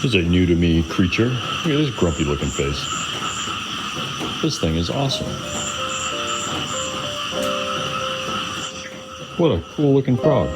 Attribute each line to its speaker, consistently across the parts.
Speaker 1: This is a new to me creature. Look at this grumpy looking face. This thing is awesome. What a cool looking frog.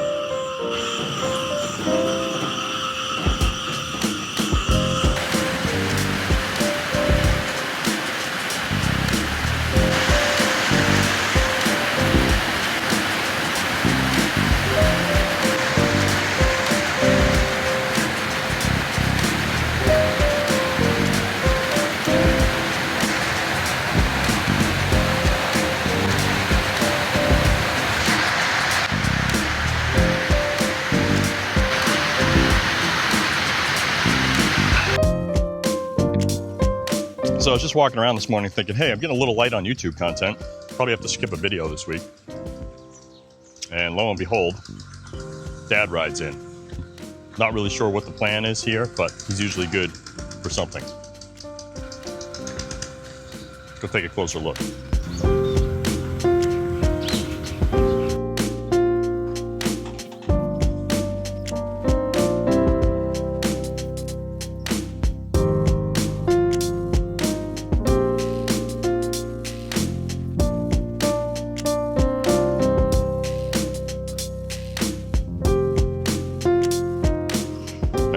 Speaker 1: So I was just walking around this morning thinking, hey, I'm getting a little light on YouTube content. Probably have to skip a video this week. And lo and behold, Dad rides in. Not really sure what the plan is here, but he's usually good for something. Go take a closer look.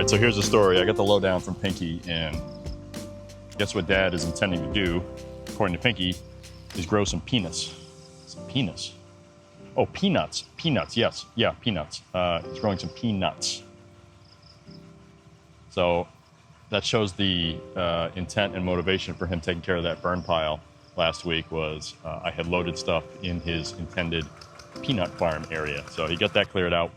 Speaker 1: So here's the story. I got the lowdown from Pinky, and guess what Dad is intending to do, according to Pinky, is grow some peanuts. Some peanuts. Oh, peanuts. Peanuts, yes. Yeah, peanuts. He's growing some peanuts. So that shows the intent and motivation for him taking care of that burn pile last week was I had loaded stuff in his intended peanut farm area. So he got that cleared out,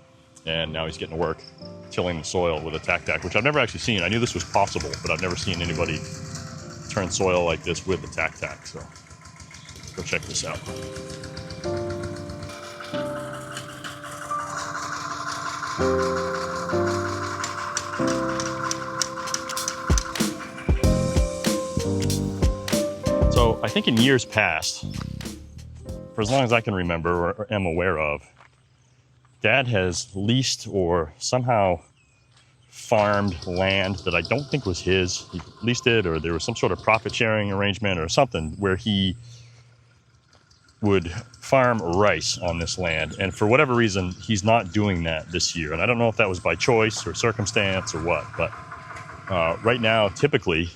Speaker 1: and now he's getting to work tilling the soil with a tack, which I've never actually seen. I knew this was possible, but I've never seen anybody turn soil like this with the tack. So let's go check this out. So I think in years past, for as long as I can remember or am aware of, Dad has leased or somehow farmed land that I don't think was his. He leased it, or there was some sort of profit sharing arrangement or something where he would farm rice on this land. And for whatever reason, he's not doing that this year. And I don't know if that was by choice or circumstance or what, but right now, typically,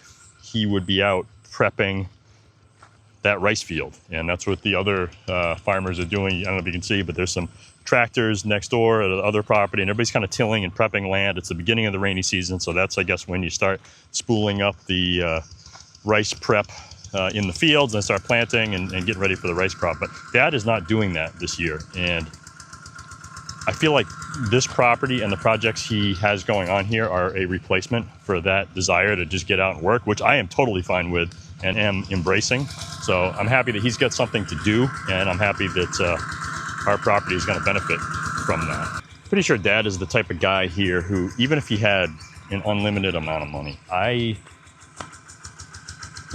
Speaker 1: he would be out prepping that rice field. And that's what the other farmers are doing. I don't know if you can see, but there's some tractors next door at the other property, and everybody's kind of tilling and prepping land. It's the beginning of the rainy season, so that's, I guess, when you start spooling up the rice prep in the fields and start planting and getting ready for the rice crop. But Dad is not doing that this year, and I feel like this property and the projects he has going on here are a replacement for that desire to just get out and work, which I am totally fine with and am embracing. So I'm happy that he's got something to do, and I'm happy that our property is going to benefit from that. Pretty sure Dad is the type of guy here who, even if he had an unlimited amount of money, I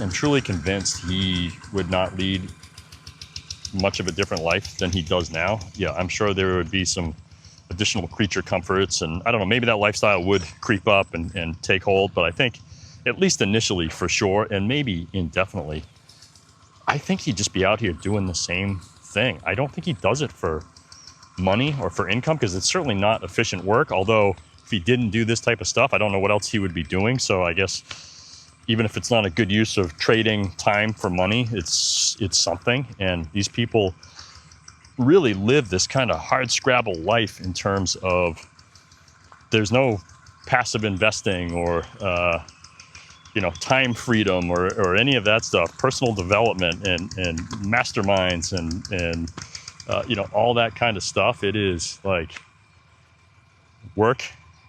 Speaker 1: am truly convinced he would not lead much of a different life than he does now. Yeah, I'm sure there would be some additional creature comforts, and I don't know, maybe that lifestyle would creep up and take hold, but I think at least initially for sure, and maybe indefinitely, I think he'd just be out here doing the same thing. I don't think he does it for money or for income, because it's certainly not efficient work. Although if he didn't do this type of stuff, I don't know what else he would be doing. So I guess even if it's not a good use of trading time for money, it's something. And these people really live this kind of hard scrabble life in terms of there's no passive investing or time freedom or any of that stuff, personal development and masterminds and all that kind of stuff. It is like work,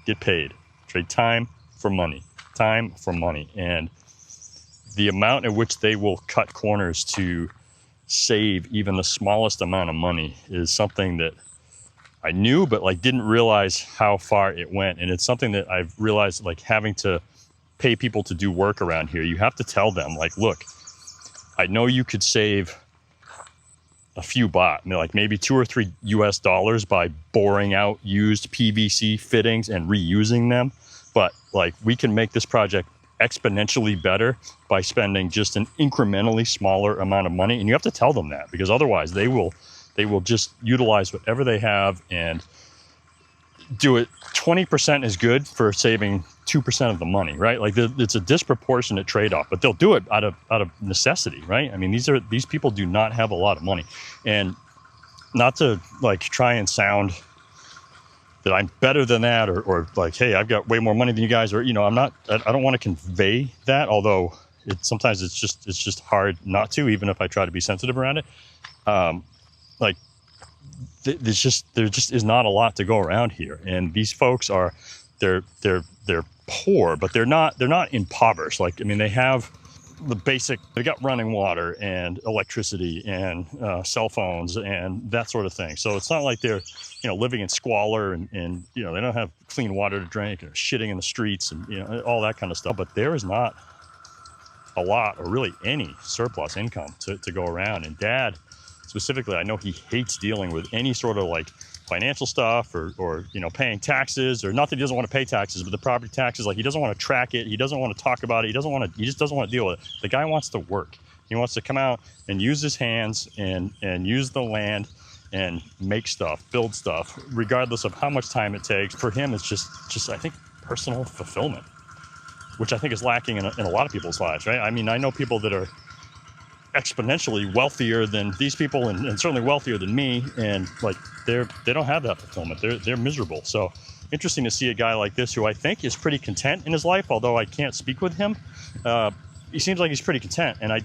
Speaker 1: get paid, trade time for money. And the amount at which they will cut corners to save even the smallest amount of money is something that I knew, but didn't realize how far it went. And it's something that I've realized, having to pay people to do work around here, you have to tell them, look, I know you could save a few baht, maybe $2 or $3 by boring out used PVC fittings and reusing them. but like we can make this project exponentially better by spending just an incrementally smaller amount of money. And you have to tell them that, because otherwise they will just utilize whatever they have and do it 20% as good for saving 2% of the money, right? Like it's a disproportionate trade-off, but they'll do it out of necessity, right? I mean, these people do not have a lot of money. And not to like try and sound that I'm better than that, or like, hey, I've got way more money than you guys, or, you know, I don't want to convey that, although sometimes it's just hard not to, even if I try to be sensitive around it. Like there just is not a lot to go around here. And these folks they're poor, but they're not impoverished. Like, I mean, they have the basic, they got running water and electricity and cell phones and that sort of thing. So it's not like they're, you know, living in squalor and you know, they don't have clean water to drink and shitting in the streets and, you know, all that kind of stuff. But there is not a lot or really any surplus income to go around. And Dad specifically, I know he hates dealing with any sort of like financial stuff or you know, paying taxes, or not that he doesn't want to pay taxes, but the property taxes, like he doesn't want to track it, he doesn't want to talk about it, he just doesn't want to deal with it. The guy wants to work. He wants to come out and use his hands and use the land and make stuff, build stuff, regardless of how much time it takes. For him, it's just I think personal fulfillment, which I think is lacking in a lot of people's lives, right? I mean, I know people that are exponentially wealthier than these people and certainly wealthier than me, and like they don't have that fulfillment. They're miserable. So interesting to see a guy like this, who I think is pretty content in his life, although I can't speak with him. He seems like he's pretty content, and I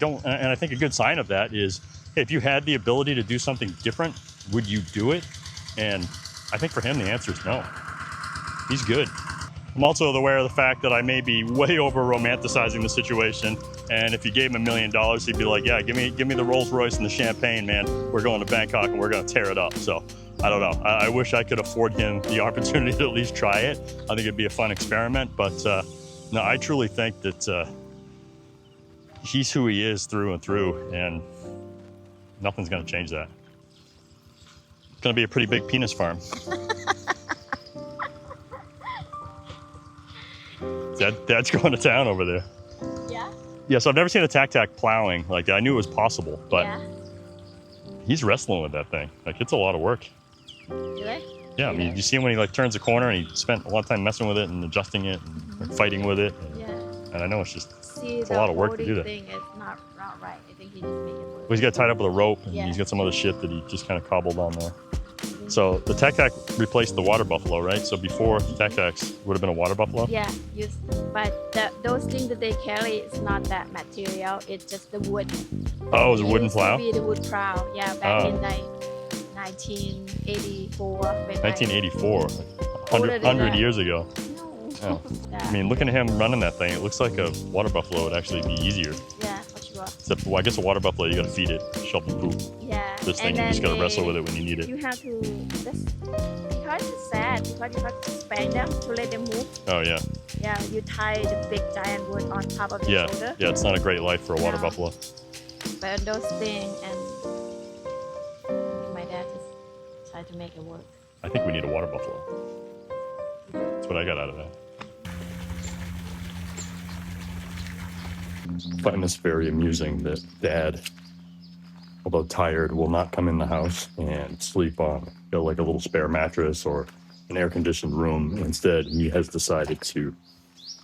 Speaker 1: think a good sign of that is, hey, if you had the ability to do something different, would you do it? And I think for him the answer is no. He's good. I'm also aware of the fact that I may be way over romanticizing the situation, and if you gave him $1 million, he'd be like, yeah, give me the Rolls Royce and the champagne, man. We're going to Bangkok and we're going to tear it up. So I don't know. I wish I could afford him the opportunity to at least try it. I think it'd be a fun experiment, but no, I truly think that he's who he is through and through, and nothing's going to change that. It's going to be a pretty big penis farm. Dad's going to town over there.
Speaker 2: Yeah?
Speaker 1: Yeah, so I've never seen a tac-tac plowing. Like, I knew it was possible, but
Speaker 2: yeah.
Speaker 1: He's wrestling with that thing. Like, it's a lot of work.
Speaker 2: Really?
Speaker 1: Yeah, I mean, you see him when he like turns a corner, and he spent a lot of time messing with it and adjusting it and fighting with it. And I know it's a lot of work to do that.
Speaker 2: Thing is not right. I think he just made it work.
Speaker 1: Well, he's got tied up with a rope, and he's got some other shit that he just kind of cobbled on there. So the tac-tac replaced the water buffalo, right? So before, the tac-tacs would have been a water buffalo?
Speaker 2: Yeah, but those things that they carry is not that material. It's just the wood.
Speaker 1: Oh, it was a wooden plow?
Speaker 2: It used to be the wood plow, yeah, back in like 1984.
Speaker 1: 1984, 100 years ago.
Speaker 2: No.
Speaker 1: Oh. I mean, looking at him running that thing, it looks like a water buffalo would actually be easier.
Speaker 2: Yeah, for sure.
Speaker 1: Except, well, I guess a water buffalo, you gotta feed it, shovel poop.
Speaker 2: Yeah.
Speaker 1: This thing, you just gotta wrestle with it when you need it.
Speaker 2: You have to, because it's sad, because you have to spank them to let them move.
Speaker 1: Oh, yeah.
Speaker 2: Yeah, you tie the big giant wood on top of your shoulder.
Speaker 1: Yeah, it's not a great life for a water buffalo.
Speaker 2: But those things, and my dad just tried to make it work.
Speaker 1: I think we need a water buffalo. That's what I got out of that. I find this very amusing that Dad, although tired, will not come in the house and sleep on like a little spare mattress or an air-conditioned room. Instead, he has decided to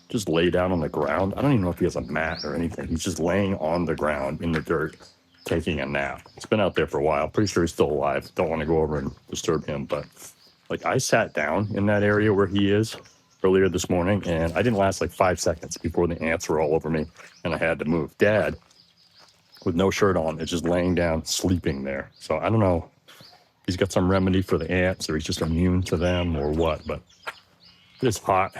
Speaker 1: just lay down on the ground. I don't even know if he has a mat or anything. He's just laying on the ground in the dirt, taking a nap. He's been out there for a while. Pretty sure he's still alive. Don't want to go over and disturb him, but like I sat down in that area where he is earlier this morning, and I didn't last like 5 seconds before the ants were all over me and I had to move. Dad, with no shirt on, is just laying down, sleeping there. So I don't know if he's got some remedy for the ants or he's just immune to them or what, but it's hot.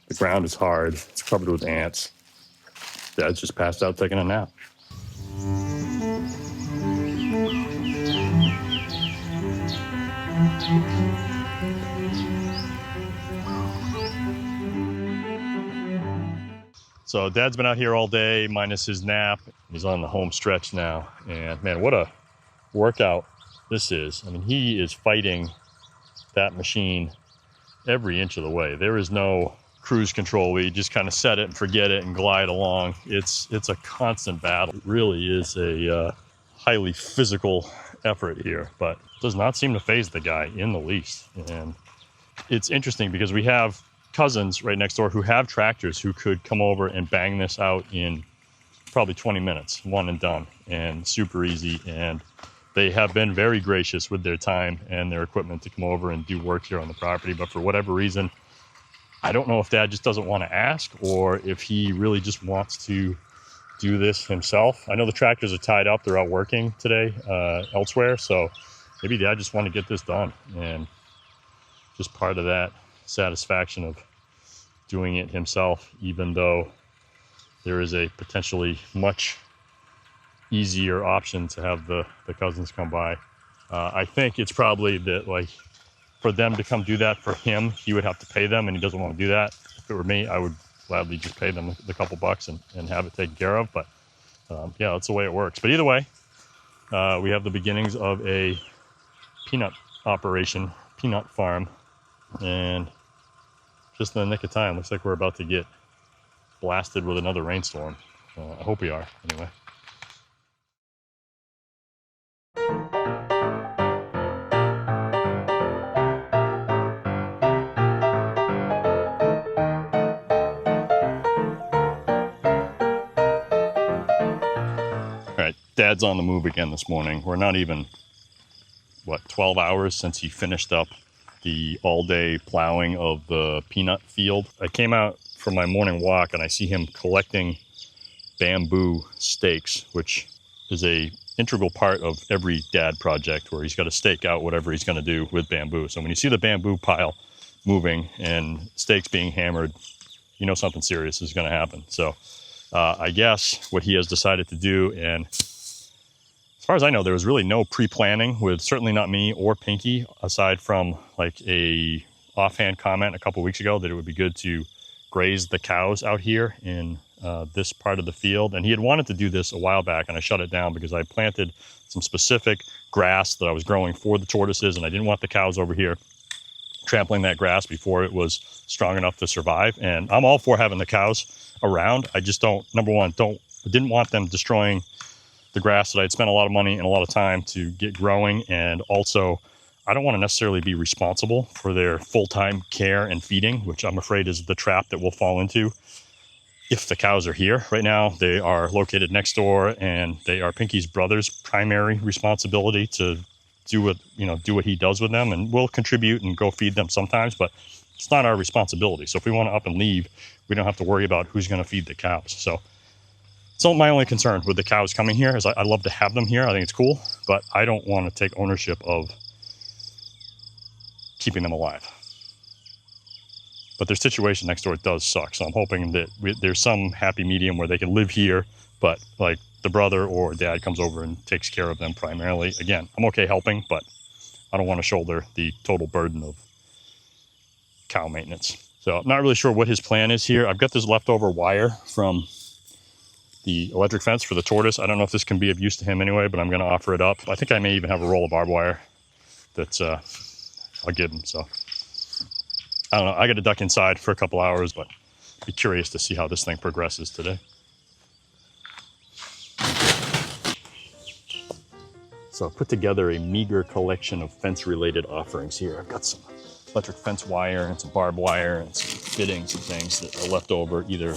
Speaker 1: The ground is hard. It's covered with ants. Dad's just passed out taking a nap. So Dad's been out here all day, minus his nap. He's on the home stretch now. And man, what a workout this is. I mean, he is fighting that machine every inch of the way. There is no cruise control where you just kind of set it and forget it and glide along. It's a constant battle. It really is a highly physical effort here, but does not seem to faze the guy in the least. And it's interesting because we have cousins right next door who have tractors who could come over and bang this out in probably 20 minutes, one and done, and super easy. And they have been very gracious with their time and their equipment to come over and do work here on the property. But for whatever reason, I don't know if Dad just doesn't want to ask or if he really just wants to do this himself. I know the tractors are tied up. They're out working today elsewhere. So maybe Dad just wanted to get this done. And just part of that satisfaction of doing it himself, even though there is a potentially much easier option to have the cousins come by. I think it's probably that, like, for them to come do that for him, he would have to pay them, and he doesn't want to do that. If it were me, I would gladly just pay them the couple bucks and have it taken care of. But yeah, that's the way it works. But either way, we have the beginnings of a peanut operation, peanut farm, and just in the nick of time, looks like we're about to get blasted with another rainstorm. I hope we are, anyway. All right, Dad's on the move again this morning. We're not even, 12 hours since he finished up the all-day plowing of the peanut field. I came out for my morning walk and I see him collecting bamboo stakes, which is a integral part of every dad project where he's got to stake out whatever he's going to do with bamboo. So when you see the bamboo pile moving and stakes being hammered, you know something serious is going to happen. So I guess what he has decided to do, and as far as I know, there was really no pre-planning with certainly not me or Pinky, aside from like a offhand comment a couple weeks ago that it would be good to graze the cows out here in this part of the field. And he had wanted to do this a while back, and I shut it down because I planted some specific grass that I was growing for the tortoises, and I didn't want the cows over here trampling that grass before it was strong enough to survive. And I'm all for having the cows around. I just didn't want them destroying the grass that I'd spent a lot of money and a lot of time to get growing. And also, I don't want to necessarily be responsible for their full-time care and feeding, which I'm afraid is the trap that we'll fall into if the cows are here. Right now, they are located next door, and they are Pinky's brother's primary responsibility to do what he does with them. And we'll contribute and go feed them sometimes, but it's not our responsibility. So if we want to up and leave, we don't have to worry about who's going to feed the cows. So my only concern with the cows coming here is I love to have them here. I think it's cool, but I don't want to take ownership of keeping them alive. But their situation next door does suck. So I'm hoping that there's some happy medium where they can live here, but like the brother or Dad comes over and takes care of them primarily. Again, I'm okay helping, but I don't want to shoulder the total burden of cow maintenance. So I'm not really sure what his plan is here. I've got this leftover wire from the electric fence for the tortoise. I don't know if this can be of use to him anyway, but I'm going to offer it up. I think I may even have a roll of barbed wire that I'll give him. So I don't know. I got to duck inside for a couple hours, but be curious to see how this thing progresses today. So I've put together a meager collection of fence-related offerings here. I've got some electric fence wire and some barbed wire and some fittings and things that are left over. Either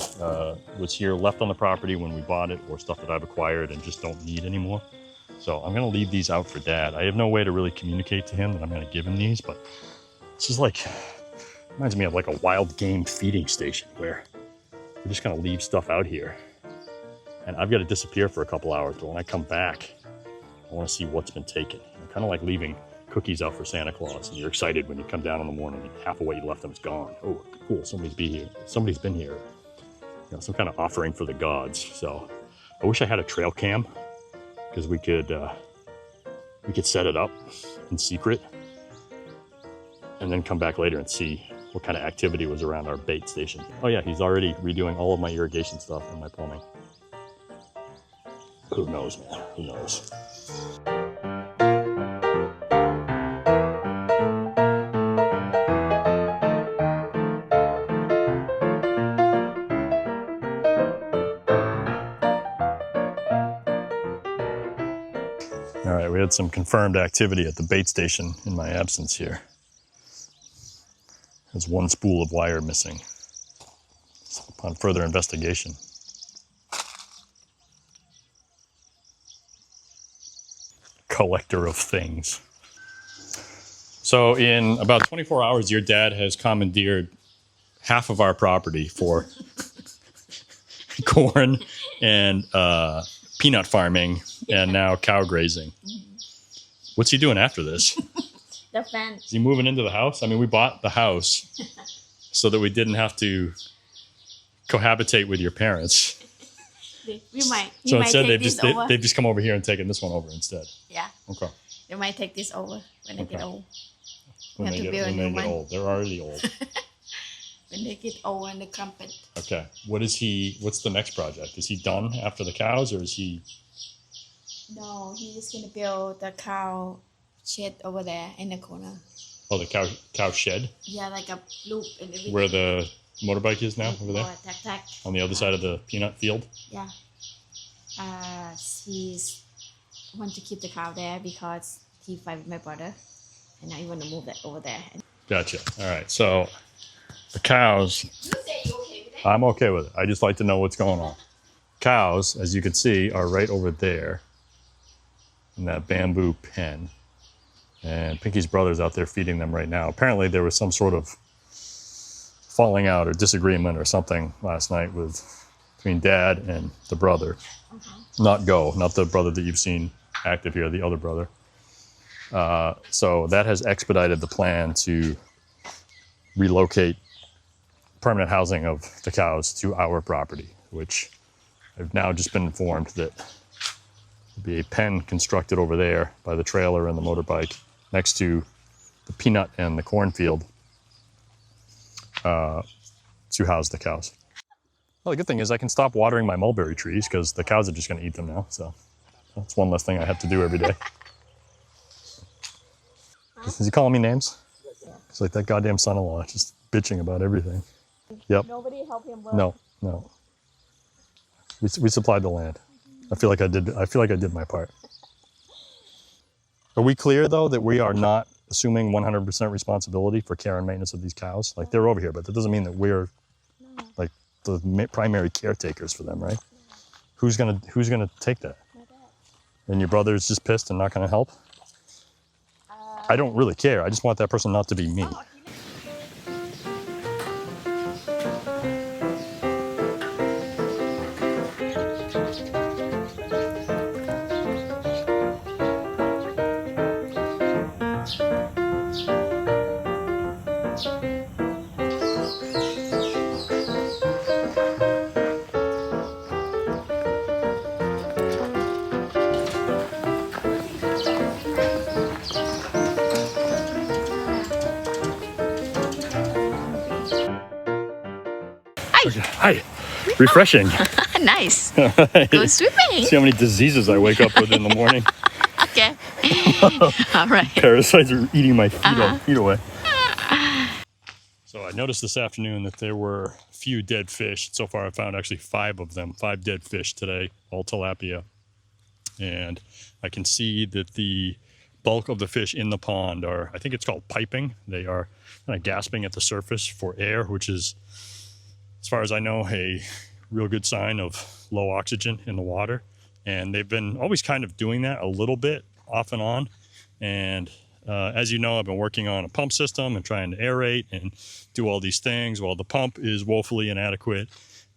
Speaker 1: was here left on the property when we bought it, or stuff that I've acquired and just don't need anymore. So I'm going to leave these out for Dad. I have no way to really communicate to him that I'm going to give him these, but this is like, reminds me of like a wild game feeding station where we're just going to leave stuff out here. And I've got to disappear for a couple hours, but when I come back, I want to see what's been taken. Kind of like leaving cookies out for Santa Claus, and you're excited when you come down in the morning and half of what you left them is gone. Oh, cool, somebody's been here. Some kind of offering for the gods. So I wish I had a trail cam, because we could set it up in secret and then come back later and see what kind of activity was around our bait station. Oh yeah, he's already redoing all of my irrigation stuff and my plumbing. Who knows, man? Who knows? we had some confirmed activity at the bait station in my absence here. There's one spool of wire missing. So upon further investigation. Collector of things. So in about 24 hours, your dad has commandeered half of our property for corn and peanut farming and now cow grazing. What's he doing after this?
Speaker 2: The fence.
Speaker 1: Is he moving into the house? I mean, we bought the house so that we didn't have to cohabitate with your parents.
Speaker 2: We might. He
Speaker 1: So
Speaker 2: might
Speaker 1: instead,
Speaker 2: take this over.
Speaker 1: they've just come over here and taken this one over instead.
Speaker 2: Yeah.
Speaker 1: Okay.
Speaker 2: They might take this over when they get old.
Speaker 1: When they get old, they're already old.
Speaker 2: When they get old and they crumpet.
Speaker 1: Okay. What's the next project? Is he done after the cows, or is he?
Speaker 2: No, he's gonna build the cow shed over there in the corner.
Speaker 1: Oh, the cow shed?
Speaker 2: Yeah, like a loop and everything.
Speaker 1: Where the motorbike is now, over there?
Speaker 2: Tack.
Speaker 1: On the other side of the peanut field?
Speaker 2: Yeah. He's want to keep the cow there because he fight with my brother. And I want to move that over there.
Speaker 1: Gotcha. All right. So the cows,
Speaker 2: You say you okay with that?
Speaker 1: I'm okay with it. I just like to know what's going on. Cows, as you can see, are right over there in that bamboo pen. And Pinky's brother's out there feeding them right now. Apparently there was some sort of falling out or disagreement or something last night between Dad and the brother. Not the brother that you've seen active here, the other brother. So that has expedited the plan to relocate permanent housing of the cows to our property, which I've now just been informed that there'll be a pen constructed over there by the trailer and the motorbike next to the peanut and the cornfield to house the cows. Well, the good thing is I can stop watering my mulberry trees because the cows are just going to eat them now. So that's one less thing I have to do every day. Is he calling me names? It's like that goddamn son-in-law just bitching about everything. Yep.
Speaker 2: Nobody help him work.
Speaker 1: No. We supplied the land. I feel like I did my part. Are we clear though that we are not assuming 100% responsibility for care and maintenance of these cows? Like they're over here, but that doesn't mean that we're like the primary caretakers for them, right? Who's gonna take that?
Speaker 2: My dad.
Speaker 1: And your brother's just pissed and not gonna help? I don't really care. I just want that person not to be me. Okay. Hi. Refreshing.
Speaker 2: Nice.
Speaker 1: Right.
Speaker 2: Go swimming.
Speaker 1: See how many diseases I wake up with in the morning.
Speaker 2: Okay. All right.
Speaker 1: Parasites are eating my feet away. So I noticed this afternoon that there were a few dead fish. So far I found actually 5 of them, 5 dead fish today, all tilapia. And I can see that the bulk of the fish in the pond are, I think it's called piping. They are kind of gasping at the surface for air, which is, as far as I know, a real good sign of low oxygen in the water. And they've been always kind of doing that a little bit off and on. And as you know, I've been working on a pump system and trying to aerate and do all these things. Well, the pump is woefully inadequate.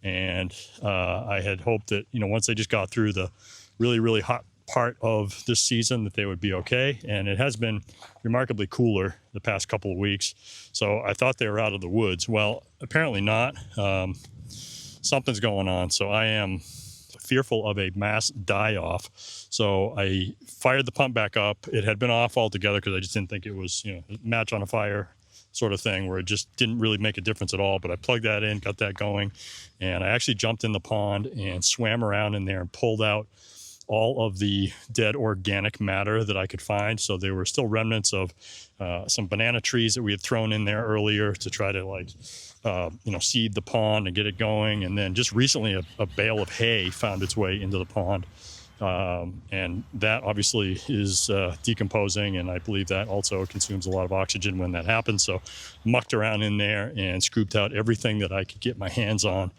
Speaker 1: And I had hoped that, once they just got through the really, really hot part of this season, that they would be okay. And it has been remarkably cooler the past couple of weeks. So I thought they were out of the woods. Well, apparently not. Something's going on. So I am fearful of a mass die-off. So I fired the pump back up. It had been off altogether because I just didn't think it was, a match on a fire sort of thing where it just didn't really make a difference at all. But I plugged that in, got that going, and I actually jumped in the pond and swam around in there and pulled out all of the dead organic matter that I could find. So there were still remnants of some banana trees that we had thrown in there earlier to try to seed the pond and get it going. And then just recently a bale of hay found its way into the pond. And that obviously is decomposing, and I believe that also consumes a lot of oxygen when that happens. So mucked around in there and scooped out everything that I could get my hands on.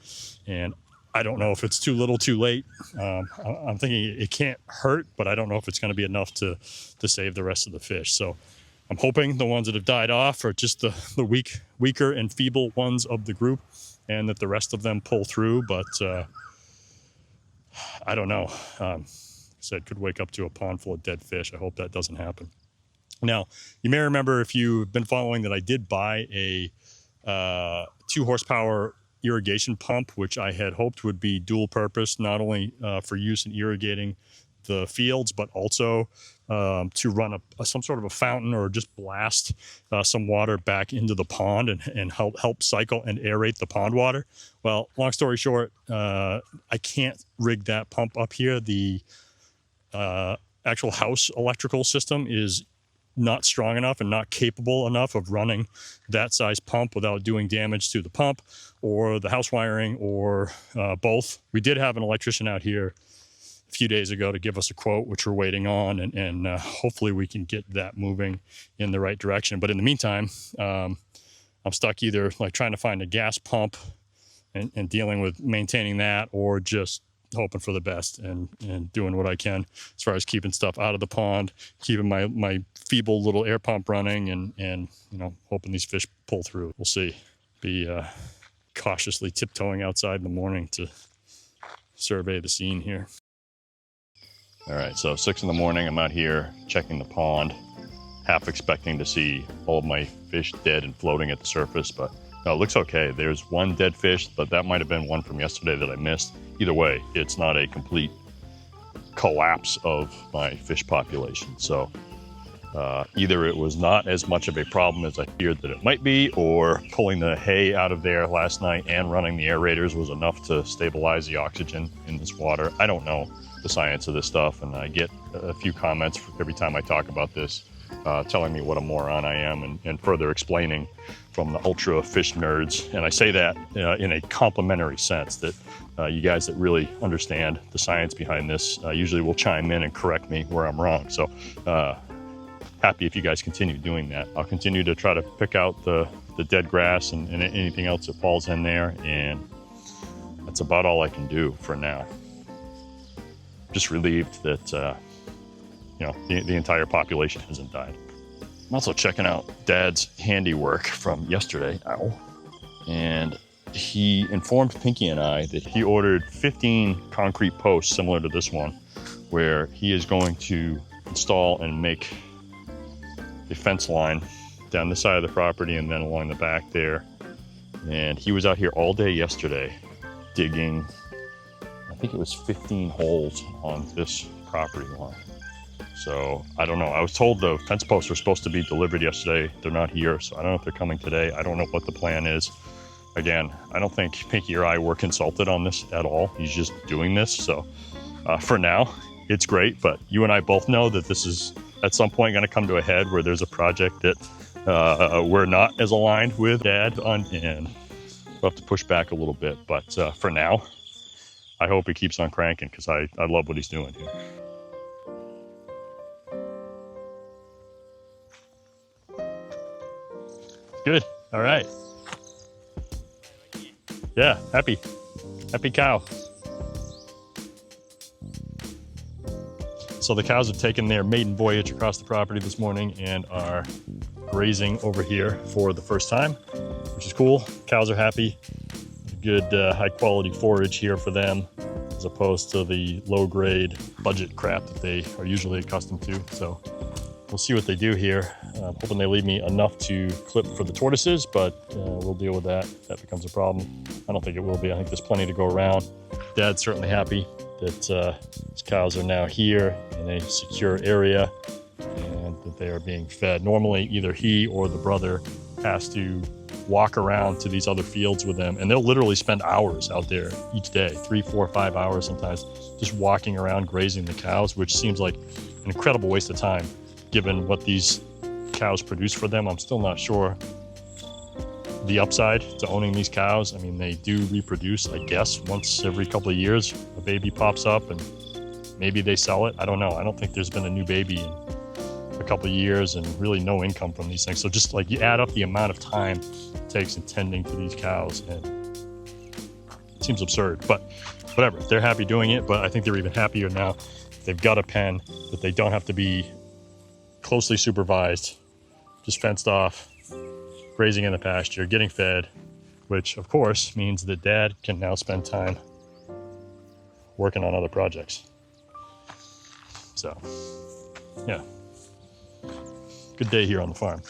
Speaker 1: And I don't know if it's too little too late. I'm thinking it can't hurt, but I don't know if it's going to be enough to save the rest of the fish. So I'm hoping the ones that have died off are just the weaker and feeble ones of the group, and that the rest of them pull through. But I don't know. Said could wake up to a pond full of dead fish. I hope that doesn't happen. Now, you may remember, if you've been following, that I did buy a 2 horsepower irrigation pump, which I had hoped would be dual purpose, not only for use in irrigating the fields, but also to run some sort of a fountain, or just blast some water back into the pond and help cycle and aerate the pond water. Well, long story short, I can't rig that pump up here. The actual house electrical system is not strong enough and not capable enough of running that size pump without doing damage to the pump or the house wiring, or both. We did have an electrician out here a few days ago to give us a quote, which we're waiting on, and hopefully we can get that moving in the right direction. But in the meantime, I'm stuck either like trying to find a gas pump and dealing with maintaining that, or just hoping for the best and doing what I can as far as keeping stuff out of the pond, keeping my feeble little air pump running, and hoping these fish pull through. We'll see. Be cautiously tiptoeing outside in the morning to survey the scene here. All right, so 6 in the morning, I'm out here checking the pond, half expecting to see all of my fish dead and floating at the surface, but no, it looks okay. There's one dead fish, but that might have been one from yesterday that I missed. Either way, it's not a complete collapse of my fish population. So either it was not as much of a problem as I feared that it might be, or pulling the hay out of there last night and running the aerators was enough to stabilize the oxygen in this water. I don't know the science of this stuff, and I get a few comments every time I talk about this, telling me what a moron I am, and further explaining from the ultra fish nerds. And I say that in a complimentary sense, that you guys that really understand the science behind this usually will chime in and correct me where I'm wrong. So happy if you guys continue doing that. I'll continue to try to pick out the dead grass and anything else that falls in there, and that's about all I can do for now. Just relieved that the entire population hasn't died. I'm also checking out Dad's handiwork from yesterday. Ow. And he informed Pinky and I that he ordered 15 concrete posts similar to this one, where he is going to install and make a fence line down the side of the property and then along the back there. And he was out here all day yesterday digging, I think it was 15 holes on this property line. So I don't know. I was told the fence posts are supposed to be delivered yesterday. They're not here, so I don't know if they're coming today. I don't know what the plan is. Again, I don't think Pinky or I were consulted on this at all. He's just doing this. So for now, it's great. But you and I both know that this is at some point going to come to a head where there's a project that we're not as aligned with Dad on, and we'll have to push back a little bit. But for now, I hope he keeps on cranking, because I love what he's doing here. Good. All right. Yeah, happy cow. So the cows have taken their maiden voyage across the property this morning and are grazing over here for the first time, which is cool. Cows are happy. Good high quality forage here for them, as opposed to the low grade budget crap that they are usually accustomed to. So we'll see what they do here. I'm hoping they leave me enough to clip for the tortoises, but we'll deal with that if that becomes a problem. I don't think it will be. I think there's plenty to go around. Dad's certainly happy that his cows are now here in a secure area and that they are being fed. Normally, either he or the brother has to walk around to these other fields with them, and they'll literally spend hours out there each day, 3, 4, 5 hours sometimes, just walking around grazing the cows, which seems like an incredible waste of time given what these cows produce for them. I'm still not sure the upside to owning these cows. I mean, they do reproduce, I guess, once every couple of years. A baby pops up and Maybe they sell it. I don't know. I don't think there's been a new baby in a couple of years and really no income from these things. So just like you add up the amount of time it takes in tending to these cows, and it seems absurd, but whatever. They're happy doing it, but I think they're even happier now. They've got a pen that they don't have to be closely supervised, just fenced off, grazing in the pasture, getting fed, which of course means that Dad can now spend time working on other projects. So, yeah, good day here on the farm.